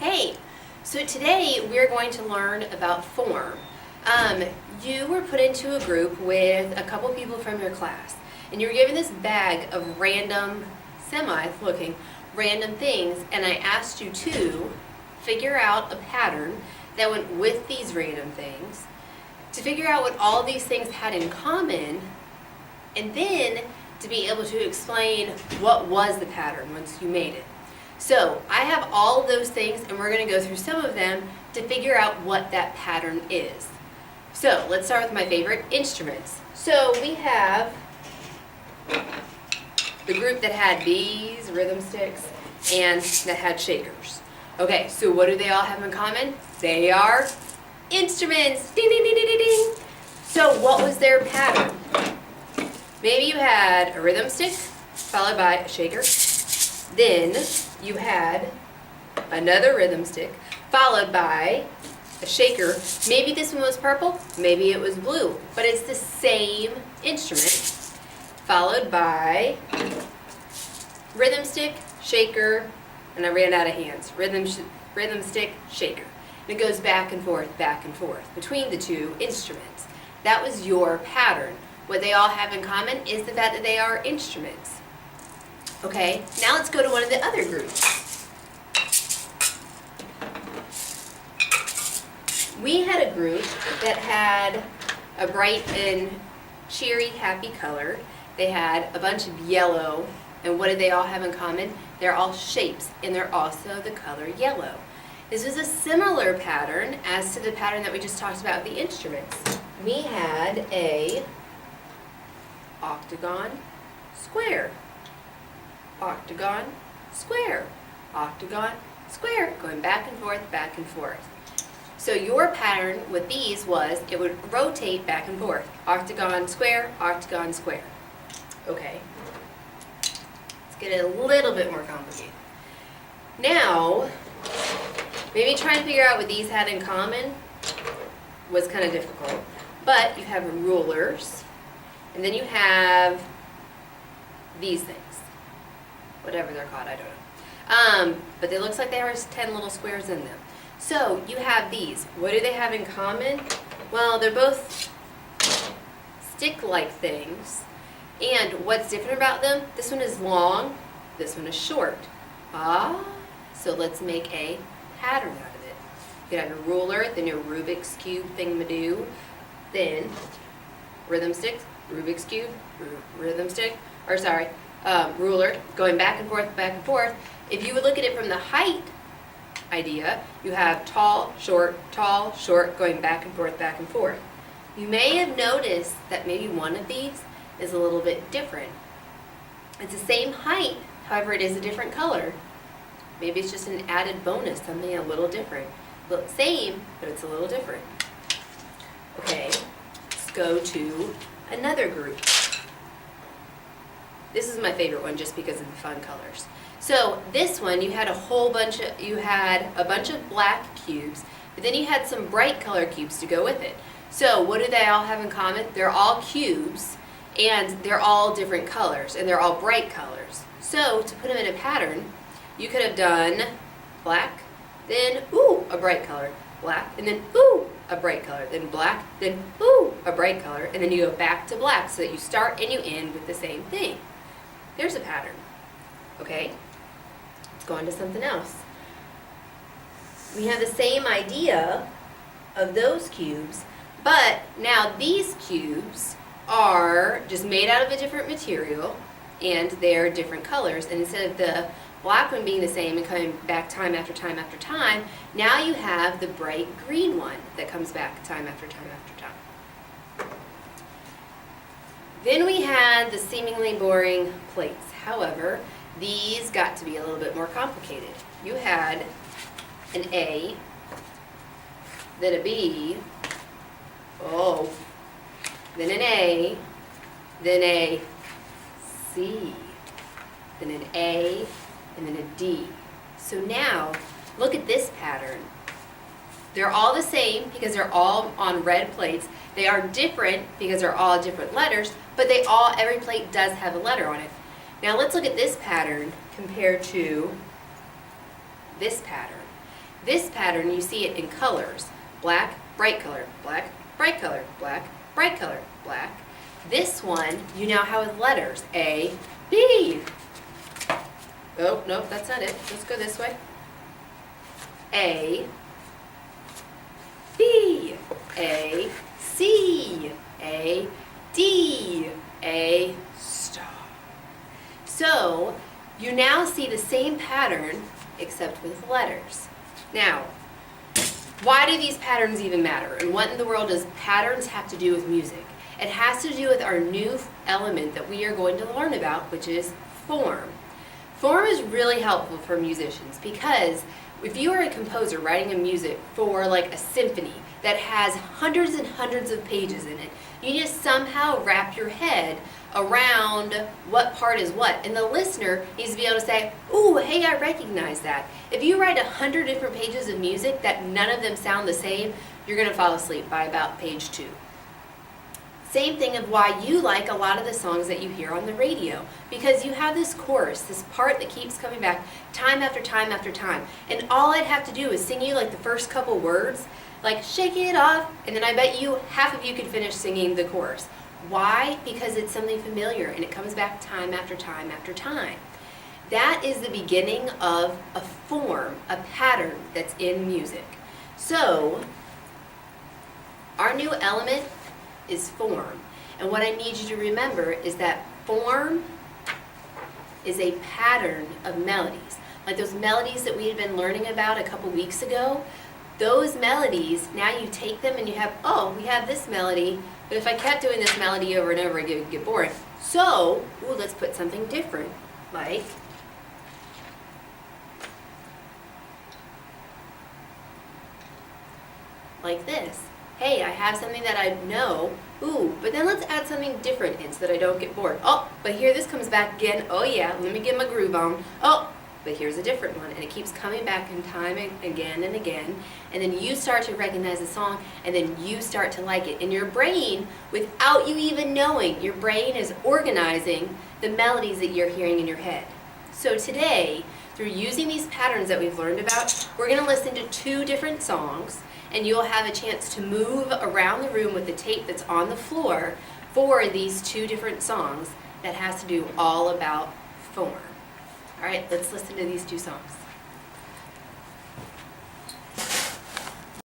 Hey, so today we're going to learn about form. You were put into a group with a couple people from your class, and you were given this bag of random, semi-looking, random things, and I asked you to figure out a pattern that went with these random things, to figure out what all these things had in common, and then to be able to explain what was the pattern once you made it. So I have all of those things, and we're going to go through some of them to figure out what that pattern is. So let's start with my favorite instruments. So we have the group that had these rhythm sticks and that had shakers. Okay, so what do they all have in common? They are instruments. Ding, ding, ding, ding, ding, ding. So what was their pattern? Maybe you had a rhythm stick followed by a shaker. Then you had another rhythm stick followed by a shaker. Maybe this one was purple, maybe it was blue, but it's the same instrument, followed by rhythm stick, shaker, and I ran out of hands. Rhythm stick, shaker. And it goes back and forth between the two instruments. That was your pattern. What they all have in common is the fact that they are instruments. Okay, now let's go to one of the other groups. We had a group that had a bright and cheery, happy color. They had a bunch of yellow, and what did they all have in common? They're all shapes, and they're also the color yellow. This was a similar pattern as to the pattern that we just talked about with the instruments. We had a octagon, square. Octagon, square, octagon, square, going back and forth, back and forth. So your pattern with these was it would rotate back and forth. Octagon, square, octagon, square. Okay. Let's get it a little bit more complicated. Now, maybe trying to figure out what these had in common was kind of difficult. But you have rulers, and then you have these things. Whatever they're called, I don't know. But it looks like there are 10 little squares in them. So you have these. What do they have in common? Well, they're both stick-like things. And what's different about them? This one is long, this one is short. So let's make a pattern out of it. You could have your ruler, then your Rubik's Cube thingamadoo, then rhythm stick, Rubik's Cube, rhythm stick, ruler, going back and forth, back and forth. If you would look at it from the height idea, you have tall, short, going back and forth, back and forth. You may have noticed that maybe one of these is a little bit different. It's the same height, however it is a different color. Maybe it's just an added bonus, something a little different. Well, same, but it's a little different. Okay, let's go to another group. This is my favorite one just because of the fun colors. So this one, you had a bunch of black cubes, but then you had some bright color cubes to go with it. So what do they all have in common? They're all cubes, and they're all different colors, and they're all bright colors. So to put them in a pattern, you could have done black, then a bright color, black, and then a bright color, then black, then a bright color, and then you go back to black so that you start and you end with the same thing. There's a pattern. Okay, let's go on to something else. We have the same idea of those cubes, but now these cubes are just made out of a different material, and they're different colors, and instead of the black one being the same and coming back time after time after time, now you have the bright green one that comes back time after time after time. Then we had the seemingly boring plates. However, these got to be a little bit more complicated. You had an A, then a B, then an A, then a C, then an A, and then a D. So now, look at this pattern. They're all the same because they're all on red plates. They are different because they're all different letters, but every plate does have a letter on it. Now let's look at this pattern compared to this pattern. This pattern, you see it in colors. Black, bright color, black, bright color, black, bright color, black. This one, you now have with letters. A, B. Oh, no, that's not it. Let's go this way. A, B, A, C, A, D, A, star. So, you now see the same pattern except with letters. Now, why do these patterns even matter? And what in the world does patterns have to do with music? It has to do with our new element that we are going to learn about, which is form. Form is really helpful for musicians because if you are a composer writing a music for like a symphony that has hundreds and hundreds of pages in it, you just somehow wrap your head around what part is what. And the listener needs to be able to say, ooh, hey, I recognize that. If you write 100 different pages of music that none of them sound the same, you're going to fall asleep by about page 2. Same thing of why you like a lot of the songs that you hear on the radio, because you have this chorus, this part that keeps coming back time after time after time. And all I'd have to do is sing you like the first couple words, like shake it off, and then I bet you half of you could finish singing the chorus. Why? Because it's something familiar and it comes back time after time after time. That is the beginning of a form, a pattern that's in music. So, our new element is form. And what I need you to remember is that form is a pattern of melodies. Like those melodies that we had been learning about a couple weeks ago, those melodies, now you take them and you have, oh, we have this melody, but if I kept doing this melody over and over again, it would get boring. So, ooh, let's put something different, like this. Hey, I have something that I know, ooh, but then let's add something different in so that I don't get bored. Oh, but here this comes back again. Oh yeah, let me get my groove on. Oh, but here's a different one, and it keeps coming back in time and again, and then you start to recognize the song, and then you start to like it. And your brain, without you even knowing, your brain is organizing the melodies that you're hearing in your head. So today, through using these patterns that we've learned about, we're going to listen to 2 different songs, and you'll have a chance to move around the room with the tape that's on the floor for these 2 different songs that has to do all about form. All right, let's listen to these 2 songs.